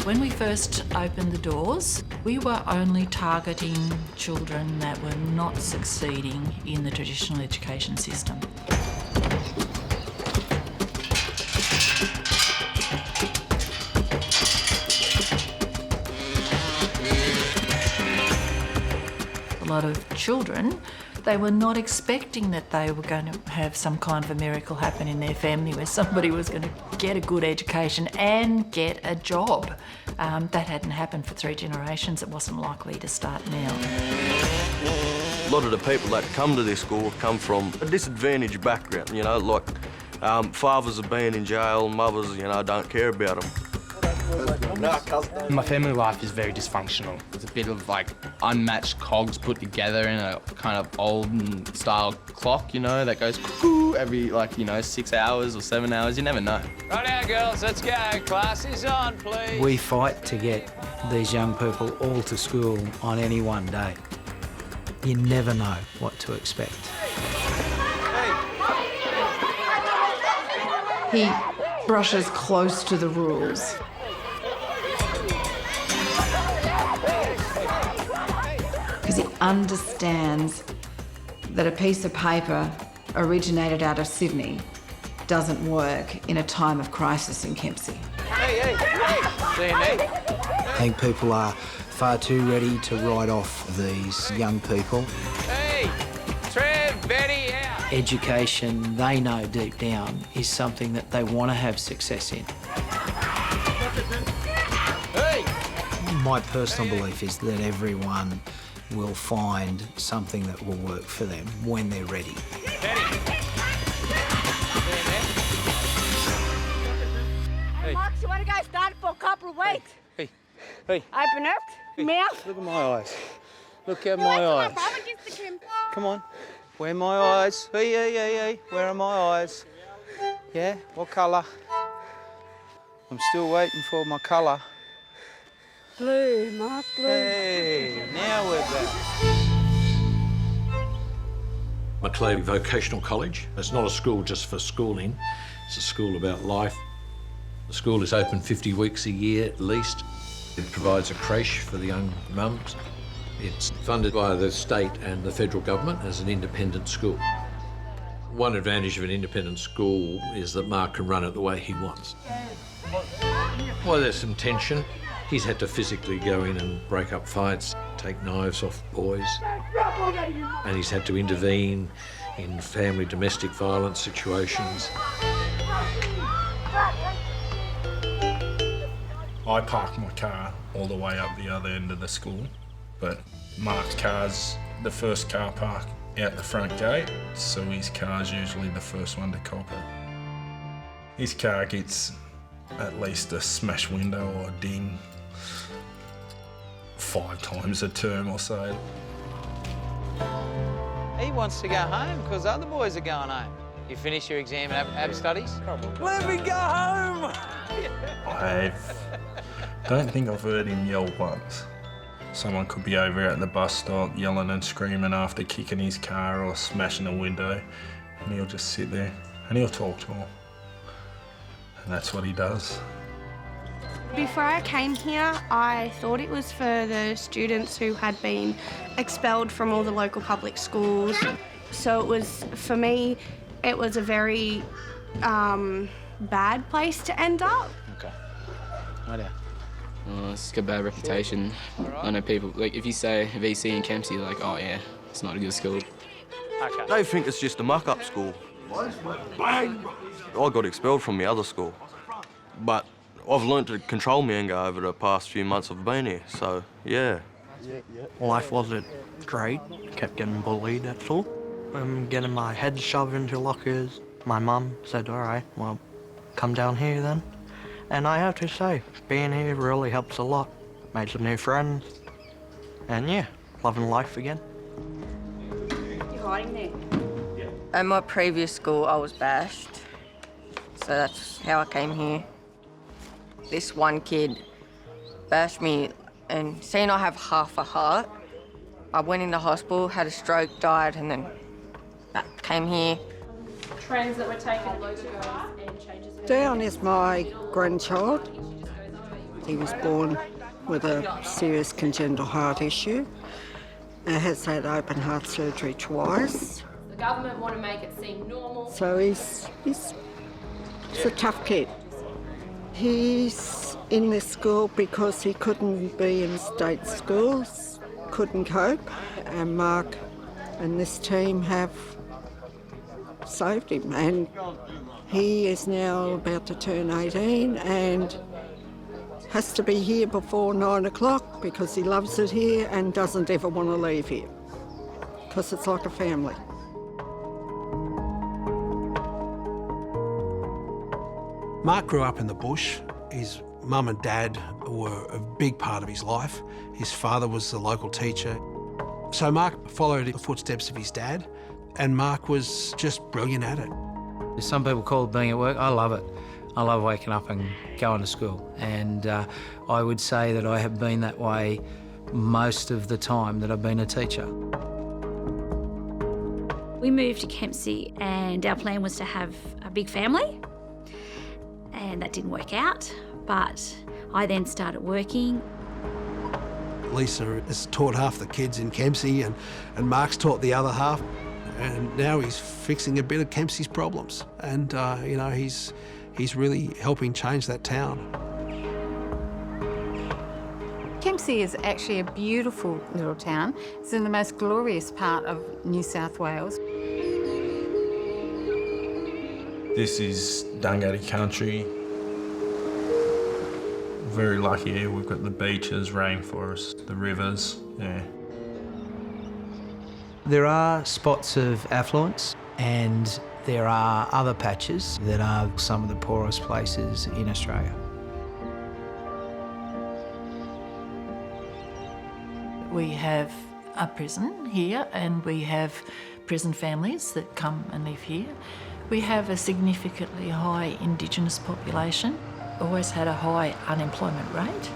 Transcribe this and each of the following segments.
When we first opened the doors, we were only targeting children that were not succeeding in the traditional education system. A lot of children, they were not expecting that they were going to have some kind of a miracle happen in their family where somebody was going to get a good education and get a job. That hadn't happened for 3 generations. It wasn't likely to start now. A lot of the people that come to this school have come from a disadvantaged background, you know, like fathers have been in jail, mothers, you know, don't care about them. My family life is very dysfunctional. It's a bit of like unmatched cogs put together in a kind of olden style clock, you know, that goes cuckoo every 6 hours or 7 hours. You never know. Right now, girls, let's go. Class is on, please. We fight to get these young people all to school on any one day. You never know what to expect. He brushes close to the rules. Because he understands that a piece of paper originated out of Sydney doesn't work in a time of crisis in Kempsey. Hey. I think people are far too ready to write off these young people. Hey, Trev, Betty, out. Education, they know deep down, is something that they want to have success in. Hey. My personal belief is that everyone will find something that will work for them when they're ready. Betty. Hey, Mark, you want to go start for a couple of weeks? Hey. Open up, mouth. Look at my eyes. Look at my eyes. Come on. Where are my eyes? Hey. Where are my eyes? Yeah, what colour? I'm still waiting for my colour. Blue, Mark, blue. Hey, now we're back. Macleay Vocational College. It's not a school just for schooling. It's a school about life. The school is open 50 weeks a year at least. It provides a creche for the young mums. It's funded by the state and the federal government as an independent school. One advantage of an independent school is that Mark can run it the way he wants. Well, there's some tension. He's had to physically go in and break up fights, take knives off boys, and he's had to intervene in family domestic violence situations. I park my car all the way up the other end of the school, but Mark's car's the first car park out the front gate, so his car's usually the first one to cop it. His car gets at least a smash window or a ding 5 times a term or so. He wants to go home because other boys are going home. You finish your exam and have studies? Let me go home! I don't think I've heard him yell once. Someone could be over at the bus stop yelling and screaming after kicking his car or smashing a window, and he'll just sit there and he'll talk to him. And that's what he does. Before I came here, I thought it was for the students who had been expelled from all the local public schools. So it was, for me, it was a very bad place to end up. Okay. Right out. It's got a bad reputation. I know people, like, if you say VC in Kempsey, like, oh yeah, it's not a good school. Okay. They think it's just a muck-up school. I got expelled from the other school, but I've learnt to control my anger over the past few months I've been here, so yeah. Life wasn't great. Kept getting bullied at school. Getting my head shoved into lockers. My mum said, all right, well, come down here then. And I have to say, being here really helps a lot. Made some new friends. And yeah, loving life again. You're hiding there. At my previous school, I was bashed. So that's how I came here. This one kid bashed me, and seeing I have half a heart, I went into hospital, had a stroke, died, and then came here. Trends that were taken, and changes. Dion is my grandchild. He was born with a serious congenital heart issue. Has had open heart surgery twice. The government want to make it seem normal. So he's a tough kid. He's in this school because he couldn't be in state schools, couldn't cope, and Mark and this team have saved him, and he is now about to turn 18 and has to be here before 9 o'clock because he loves it here and doesn't ever want to leave here because it's like a family. Mark grew up in the bush. His mum and dad were a big part of his life. His father was the local teacher. So Mark followed the footsteps of his dad, and Mark was just brilliant at it. Some people call it being at work. I love it. I love waking up and going to school. And I would say that I have been that way most of the time that I've been a teacher. We moved to Kempsey and our plan was to have a big family, and that didn't work out. But I then started working. Lisa has taught half the kids in Kempsey and Mark's taught the other half. And now he's fixing a bit of Kempsey's problems. And, you know, he's really helping change that town. Kempsey is actually a beautiful little town. It's in the most glorious part of New South Wales. This is Dungari country. Very lucky here. We've got the beaches, rainforests, the rivers, yeah. There are spots of affluence and there are other patches that are some of the poorest places in Australia. We have a prison here and we have prison families that come and live here. We have a significantly high Indigenous population, always had a high unemployment rate.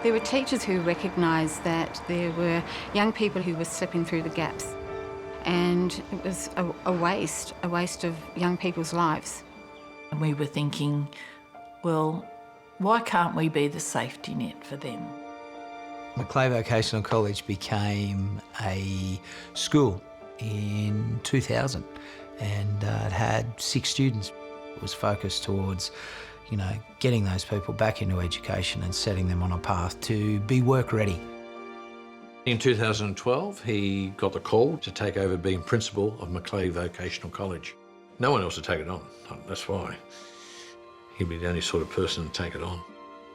There were teachers who recognised that there were young people who were slipping through the gaps, and it was a waste of young people's lives. And we were thinking, well, why can't we be the safety net for them? Macleay Vocational College became a school in 2000 and it had 6 students. It was focused towards, you know, getting those people back into education and setting them on a path to be work ready. In 2012, he got the call to take over being principal of Macleay Vocational College. No one else would take it on, that's why. He'd be the only sort of person to take it on.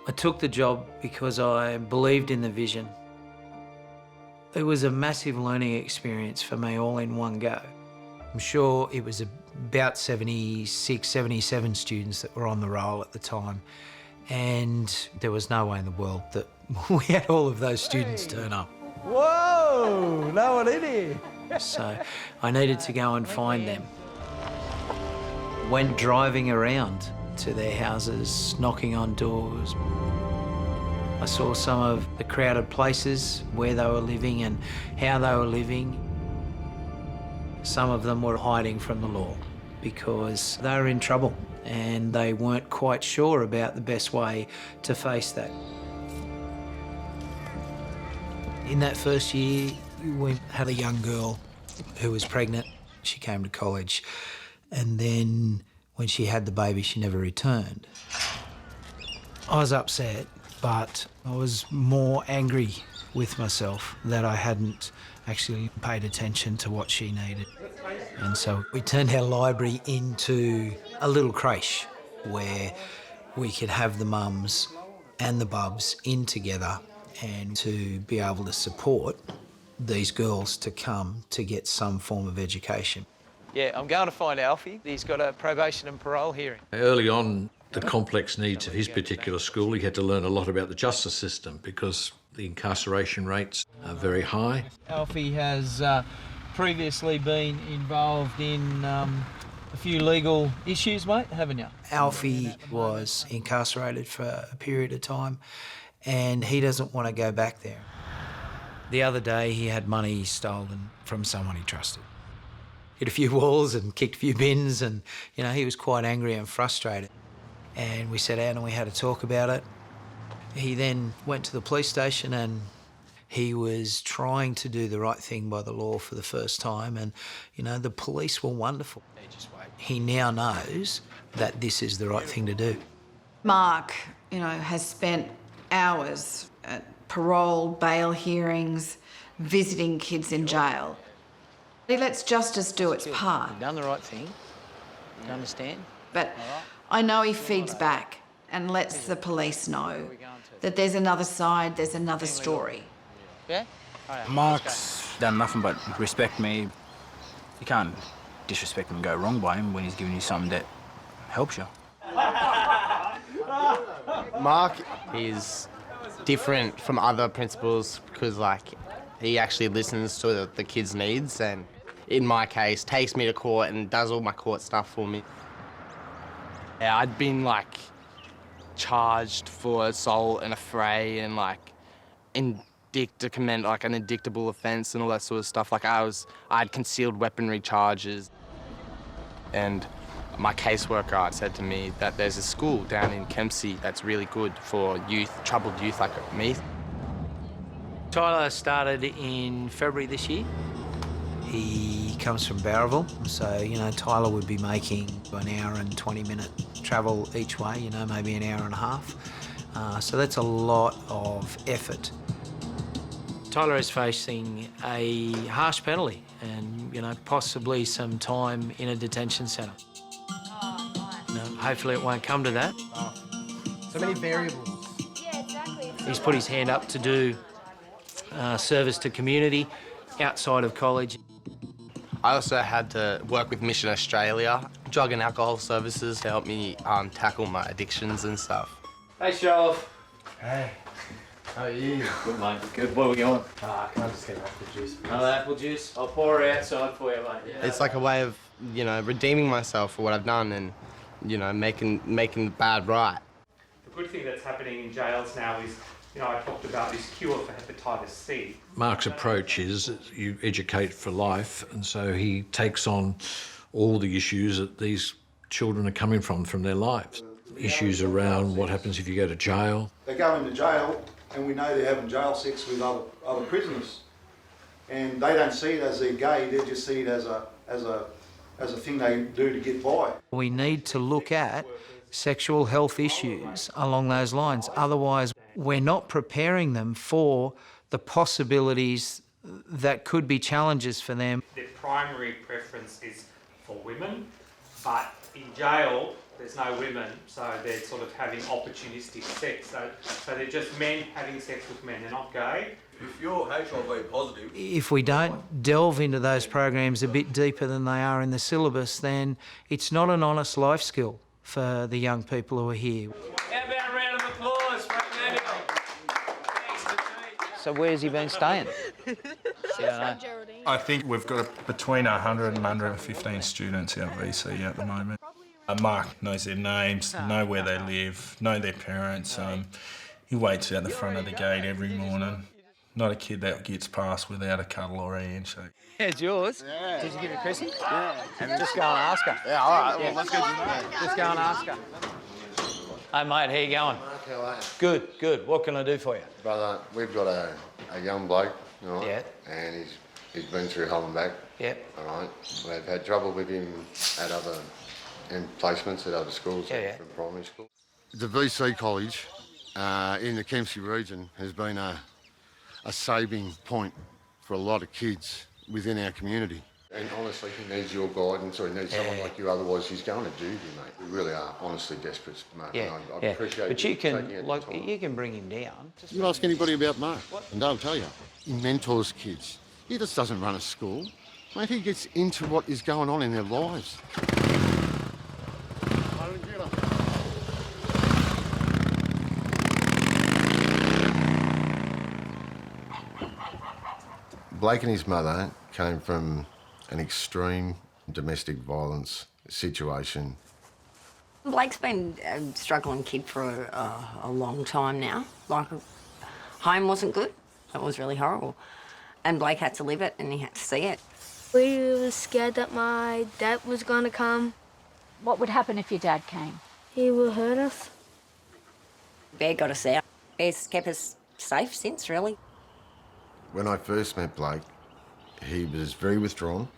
I took the job because I believed in the vision. It was a massive learning experience for me all in one go. I'm sure it was about 76, 77 students that were on the roll at the time, and there was no way in the world that we had all of those students turn up. Whoa, no one in here. So I needed to go and find them. Went driving around to their houses, knocking on doors. I saw some of the crowded places where they were living and how they were living. Some of them were hiding from the law because they were in trouble and they weren't quite sure about the best way to face that. In that first year, we had a young girl who was pregnant. She came to college, and then when she had the baby, she never returned. I was upset, but I was more angry with myself that I hadn't actually paid attention to what she needed. And so we turned our library into a little creche where we could have the mums and the bubs in together and to be able to support these girls to come to get some form of education. Yeah, I'm going to find Alfie. He's got a probation and parole hearing. Early on, the complex needs of his particular school, he had to learn a lot about the justice system because the incarceration rates are very high. Alfie has previously been involved in a few legal issues, mate, haven't you? Alfie was incarcerated for a period of time and he doesn't want to go back there. The other day he had money stolen from someone he trusted. Hit a few walls and kicked a few bins and, you know, he was quite angry and frustrated. and we sat down and we had a talk about it. He then went to the police station and he was trying to do the right thing by the law for the first time, and, you know, the police were wonderful. He now knows that this is the right thing to do. Mark, you know, has spent hours at parole, bail hearings, visiting kids in jail. He lets justice do its part. You've done the right thing. You understand? But I know he feeds back and lets the police know that there's another side, there's another story. Yeah? Mark's done nothing but respect me. You can't disrespect him and go wrong by him when he's giving you something that helps you. Mark is different from other principals because, like, he actually listens to the kids' needs and, in my case, takes me to court and does all my court stuff for me. Yeah, I'd been, like, charged for assault and affray and, like, to commit, like, an indictable offence and all that sort of stuff. Like, I had concealed weaponry charges. And my caseworker said to me that there's a school down in Kempsey that's really good for youth, troubled youth like me. Tyler started in February this year. He comes from Barraville, so, you know, Tyler would be making an hour and 20-minute travel each way, you know, maybe an hour and a half. So that's a lot of effort. Tyler is facing a harsh penalty and, you know, possibly some time in a detention centre. Hopefully it won't come to that. So many variables. Yeah, exactly. He's put his hand up to do service to community outside of college. I also had to work with Mission Australia, drug and alcohol services, to help me tackle my addictions and stuff. Hey, Charles. Hey. How are you? Good, mate. Good. Where are we going? Can I just get apple juice, please? Another apple juice? I'll pour it outside for you, mate. Yeah. It's like a way of, you know, redeeming myself for what I've done and, you know, making the bad right. The good thing that's happening in jails now is, you know, I talked about this cure for hepatitis C. Mark's approach is you educate for life, and so he takes on all the issues that these children are coming from their lives. Issues around what happens if you go to jail. They go into jail and we know they're having jail sex with other prisoners. And they don't see it as they're gay, they just see it as a thing they do to get by. We need to look at sexual health issues along those lines. Otherwise, we're not preparing them for the possibilities that could be challenges for them. Their primary preference is for women, but in jail, there's no women, so they're sort of having opportunistic sex. So they're just men having sex with men, they're not gay. If you're HIV positive... If we don't delve into those programs a bit deeper than they are in the syllabus, then it's not an honest life skill for the young people who are here. How about a round of applause for Emmanuel? So where's he been staying? I think we've got between 100 and 115 students out VC at the moment. Mark knows their names, know where they live, know their parents. He waits out the front of the gate every morning. Not a kid that gets past without a cuddle or a handshake. Yeah, it's yours. Yeah. Did you give it to Chrissy? Yeah. And just go and ask her. Yeah, all right. Yeah. Well, let's go do that. Just go and ask her. Hey, mate, how you going? Mark, how are you? Good, good. What can I do for you? Brother, we've got a young bloke, all right? Yeah. And he's been through hell and back. Yep. All right. We've had trouble with him at other placements at other schools, from primary school. The VC college in the Kempsey region has been a saving point for a lot of kids within our community. And honestly, he needs your guidance, or he needs someone like you, otherwise he's going to juvie, mate. We really are honestly desperate, Mark. Yeah, and I appreciate but you taking out like, the time. you can bring him down. You ask anybody about Mark, and they'll tell you. He mentors kids. He just doesn't run a school. Mate, he gets into what is going on in their lives. Blake and his mother came from an extreme domestic violence situation. Blake's been a struggling kid for a long time now. Like, home wasn't good. It was really horrible. And Blake had to live it and he had to see it. We were scared that my dad was going to come. What would happen if your dad came? he will hurt us. Bear got us out. Bear's kept us safe since, really. When I first met Blake, he was very withdrawn.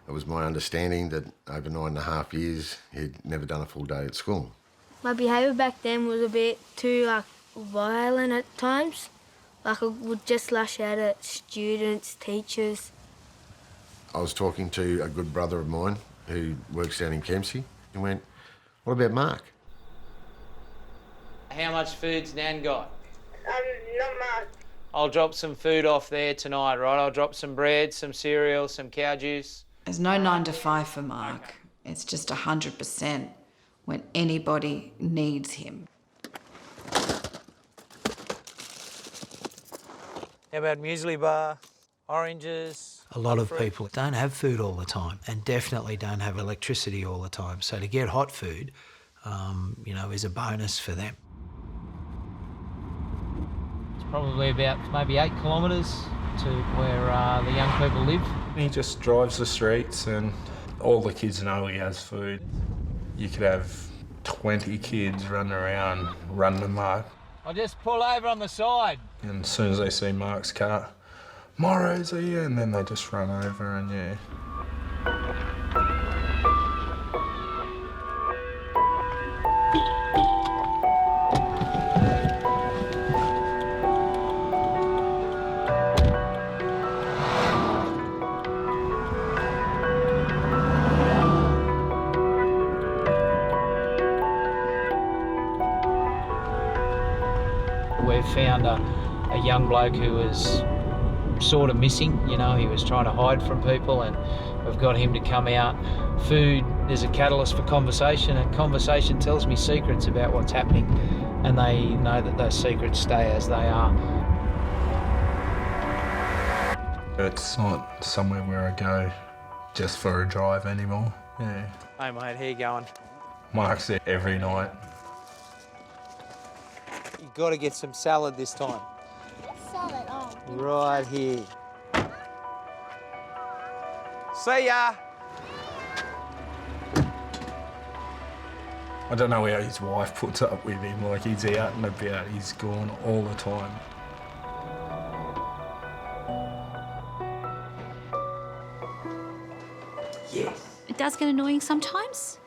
It was my understanding that over 9.5 years, he'd never done a full day at school. My behaviour back then was a bit too, violent at times. I would just lash out at students, teachers. I was talking to a good brother of mine who works down in Kempsey and went, "What about Mark?" How much food's Nan got? Not much. I'll drop some food off there tonight, right? I'll drop some bread, some cereal, some cow juice. There's no 9 to 5 for Mark. It's just 100% when anybody needs him. How about muesli bar, oranges? A lot of people don't have food all the time and definitely don't have electricity all the time. So to get hot food, is a bonus for them. It's probably about maybe 8 kilometres to where the young people live. He just drives the streets and all the kids know he has food. You could have 20 kids running around, running to Mark. I'll just pull over on the side. And as soon as they see Mark's car, "Morrow's here," and then they just run over and yeah. We've found a young bloke who was sort of missing, he was trying to hide from people, and we've got him to come out. Food is a catalyst for conversation, and conversation tells me secrets about what's happening, and they know that those secrets stay as they are. It's not somewhere where I go just for a drive anymore, yeah. Hey mate, how you going? Mark's there every night. You've got to get some salad this time. Salad, Right here. See ya! I don't know how his wife puts up with him, he's out and about, he's gone all the time. Yes. It does get annoying sometimes,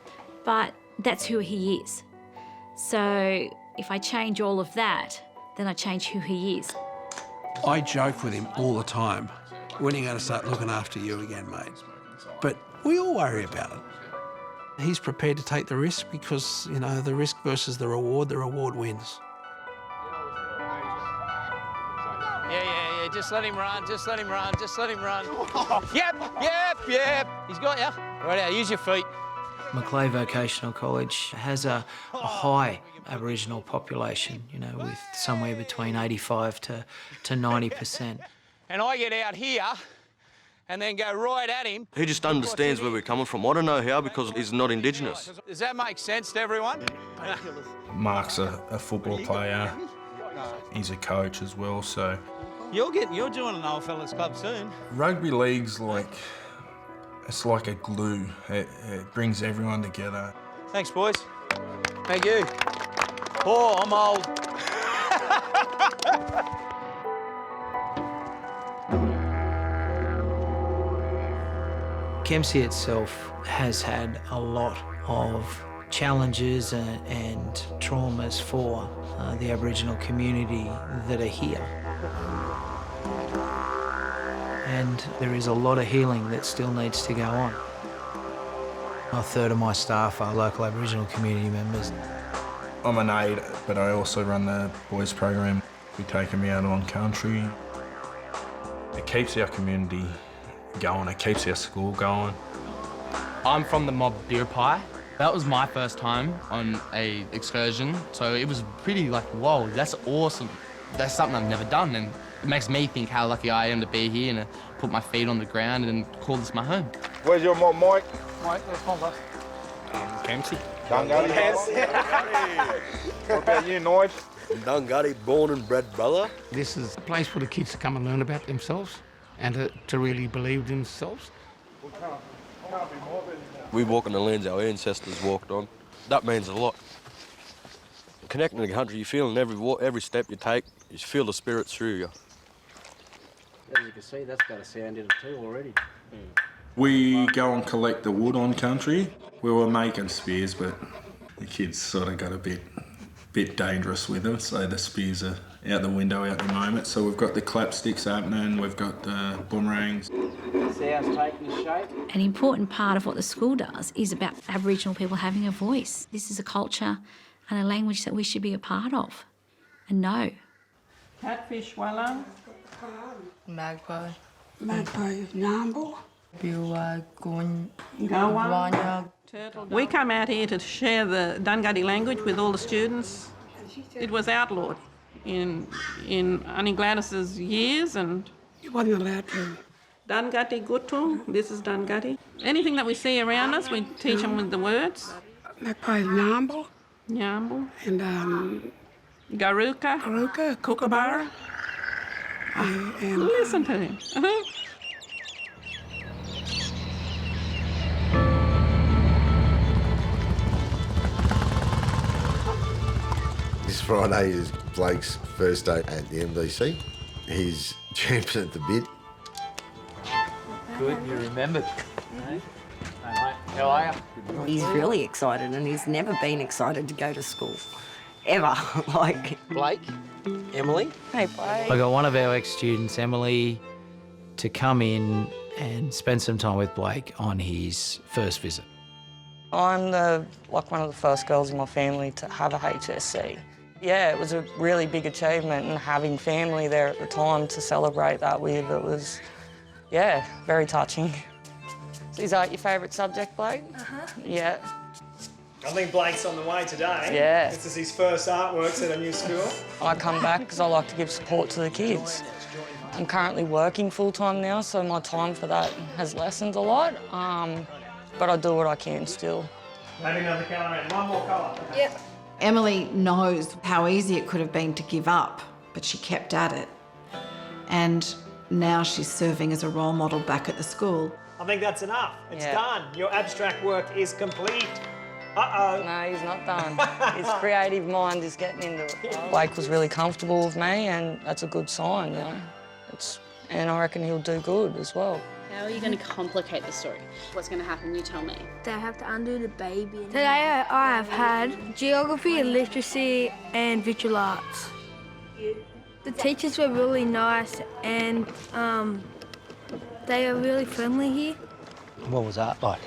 but that's who he is. So if I change all of that, then I change who he is. I joke with him all the time. When are you going to start looking after you again, mate? But we all worry about it. He's prepared to take the risk because, the risk versus the reward wins. Yeah, just let him run, just let him run. Yep, he's got you. Right now, use your feet. Macleay Vocational College has a high Aboriginal population, with somewhere between 85 to 90%. And I get out here and then go right at him. He just understands where we're coming from. I don't know how, because he's not Indigenous. Does that make sense to everyone? Mark's a football player. He's a coach as well, so... You're joining Old Fellas Club soon. Rugby league's it's like a glue. It brings everyone together. Thanks, boys. Thank you. Oh, I'm old. Kempsey itself has had a lot of challenges and traumas for the Aboriginal community that are here. And there is a lot of healing that still needs to go on. A third of my staff are local Aboriginal community members. I'm an aide, but I also run the boys program. We take them out on country. It keeps our community going, it keeps our school going. I'm from the mob beer pie. That was my first time on a excursion, so it was pretty whoa, that's awesome. That's something I've never done, and it makes me think how lucky I am to be here and to put my feet on the ground and call this my home. Where's your mob, Mike? Mike, let's come back. Kempsey. Dungutty. Yes. What about you, Nige? Dungutty, born and bred, brother. This is a place for the kids to come and learn about themselves and to really believe themselves. We walk on the lands our ancestors walked on. That means a lot. Connecting to the country, you feel in every step you take, you feel the spirit through you. As you can see, that's got a sound in it too already. We go and collect the wood on country. We were making spears, but the kids sort of got a bit dangerous with them, so the spears are out the window at the moment. So we've got the clap sticks happening, we've got the boomerangs. See how it's taking the shape? An important part of what the school does is about Aboriginal people having a voice. This is a culture and a language that we should be a part of and know. Catfish, Walla. Magpie. Magpie is Nambo. Biwa, Gawa. We come out here to share the Dunghutti language with all the students. It was outlawed in Annie Gladys's years, and you wasn't allowed to. Dunghutti Gutu, this is Dunghutti. Anything that we see around us, we teach them with the words. Magpie is Nambo. Nyambo. And Garuka. Garuka, Kookaburra. And listen to him. This Friday is Blake's first day at the MDC. He's champing at the bit. Good, you remembered. Hey, mate, how are you? He's really excited, and he's never been excited to go to school, ever. Blake, Emily. Hey, Blake. I got one of our ex-students, Emily, to come in and spend some time with Blake on his first visit. I'm one of the first girls in my family to have a HSC. Yeah, it was a really big achievement, and having family there at the time to celebrate that with, it was, yeah, very touching. So is that your favourite subject, Blake? Yeah. I think Blake's on the way today. Yeah. This is his first artworks at a new school. I come back because I like to give support to the kids. I'm currently working full-time now, so my time for that has lessened a lot, but I do what I can still. Maybe another colour and one more colour. Yep. Emily knows how easy it could have been to give up, but she kept at it. And now she's serving as a role model back at the school. I think that's enough. It's done. Your abstract work is complete. Uh-oh. No, he's not done. His creative mind is getting into it. Blake was really comfortable with me, and that's a good sign, you know. And I reckon he'll do good as well. How are you going to complicate the story? What's going to happen? You tell me. They have to undo the baby. Today I have had geography, literacy and visual arts. The teachers were really nice, and they are really friendly here. What was that like?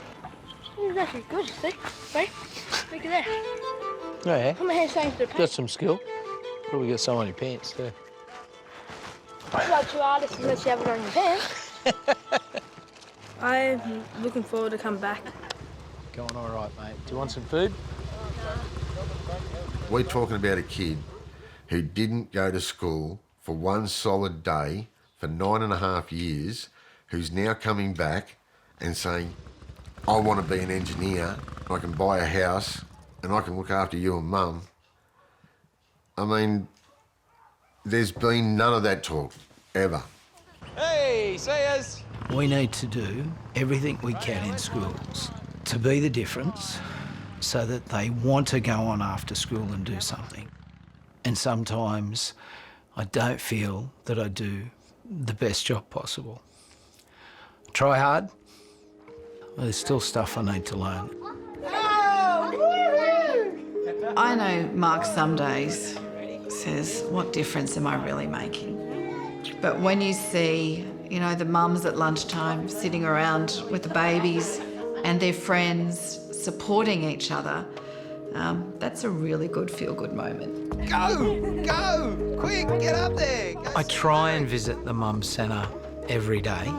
It was actually good, see? Right? Look at that. Oh, yeah. Put my hand straight into the paint. Got some skill. Probably got some on your pants too. It's like two artists unless you have it on your pants. I'm looking forward to come back. Going all right, mate. Do you want some food? We're talking about a kid who didn't go to school for one solid day for 9.5 years, who's now coming back and saying, I want to be an engineer, I can buy a house and I can look after you and Mum. I mean, there's been none of that talk, ever. Hey, see us! We need to do everything we can in schools to be the difference so that they want to go on after school and do something. And sometimes I don't feel that I do the best job possible. Try hard. There's still stuff I need to learn. I know Mark some days says, what difference am I really making? But when you see, you know, the mums at lunchtime sitting around with the babies and their friends supporting each other, that's a really good feel-good moment. Go! Go! Quick, get up there! Go. I try and visit the Mum Centre every day.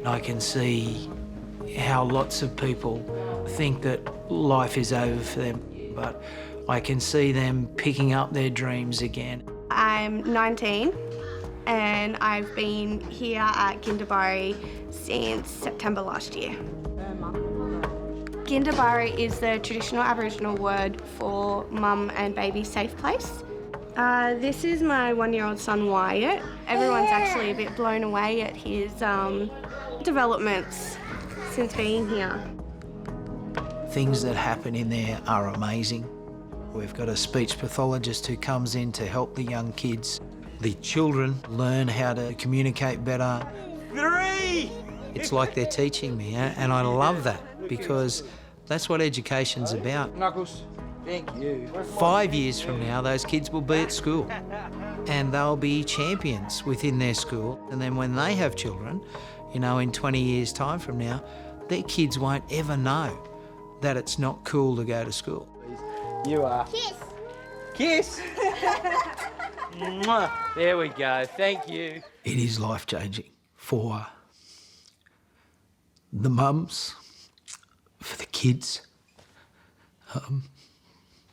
I can see how lots of people think that life is over for them, but I can see them picking up their dreams again. I'm 19 and I've been here at Kinderbari since September last year. Kinderbari is the traditional Aboriginal word for mum and baby safe place. This is my 1-year-old son Wyatt. Everyone's actually a bit blown away at his developments since being here. things that happen in there are amazing. We've got a speech pathologist who comes in to help the young kids. The children learn how to communicate better. 3! It's like they're teaching me, and I love that because that's what education's about. Knuckles, thank you. 5 years from now, those kids will be at school and they'll be champions within their school. And then when they have children, you know, in 20 years' time from now, their kids won't ever know that it's not cool to go to school. You are. Kiss. Kiss! Mwah. There we go, thank you. It is life-changing for the mums, for the kids.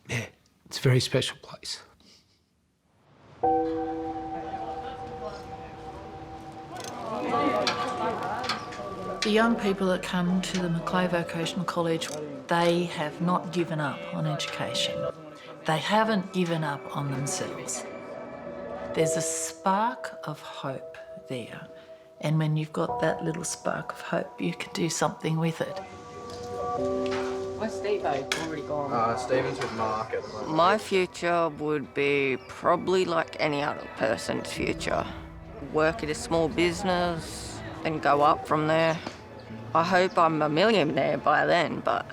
Yeah, it's a very special place. The young people that come to the Macleay Vocational College, they have not given up on education. They haven't given up on themselves. There's a spark of hope there. And when you've got that little spark of hope, you can do something with it. Where's Steve? Already gone. Stephen's with Mark at the moment. My future would be probably like any other person's future. Work at a small business and go up from there. I hope I'm a millionaire by then, but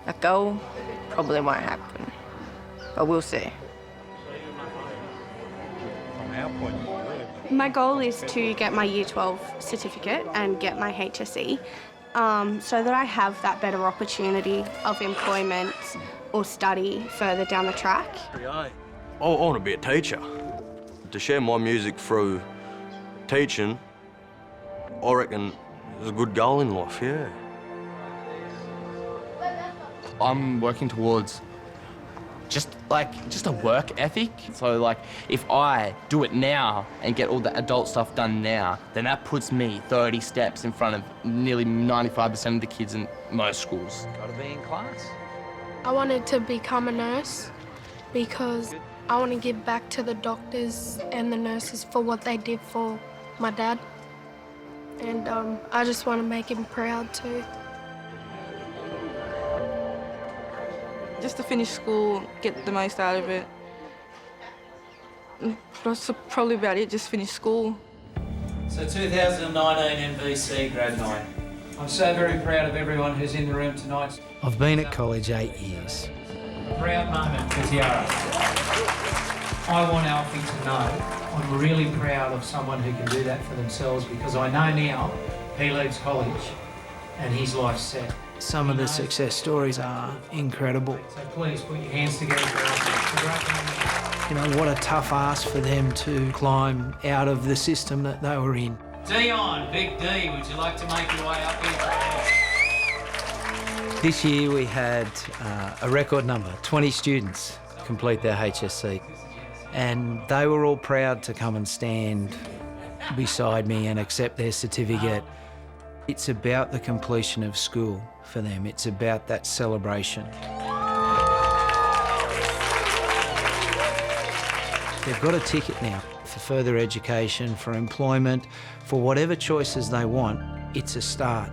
that goal probably won't happen. But we'll see. My goal is to get my Year 12 certificate and get my HSE so that I have that better opportunity of employment or study further down the track. I want to be a teacher. To share my music through teaching, I reckon is a good goal in life, yeah. I'm working towards just a work ethic. So like if I do it now and get all the adult stuff done now, then that puts me 30 steps in front of nearly 95% of the kids in most schools. Gotta be in class. I wanted to become a nurse because I want to give back to the doctors and the nurses for what they did for my dad. And I just want to make him proud too. Just to finish school, get the most out of it. That's probably about it, just finish school. So 2019 NVC Grad 9. I'm so very proud of everyone who's in the room tonight. I've been at college 8 years. A proud moment for Tiara. I want Alfie to know I'm really proud of someone who can do that for themselves because I know now he leaves college and his life's set. Some of the success stories are incredible. So please put your hands together for Alfie. You know, what a tough ask for them to climb out of the system that they were in. Dion, Big D, would you like to make your way up here? This year we had a record number, 20 students complete their HSC. And they were all proud to come and stand beside me and accept their certificate. It's about the completion of school for them. It's about that celebration. They've got a ticket now for further education, for employment, for whatever choices they want. It's a start.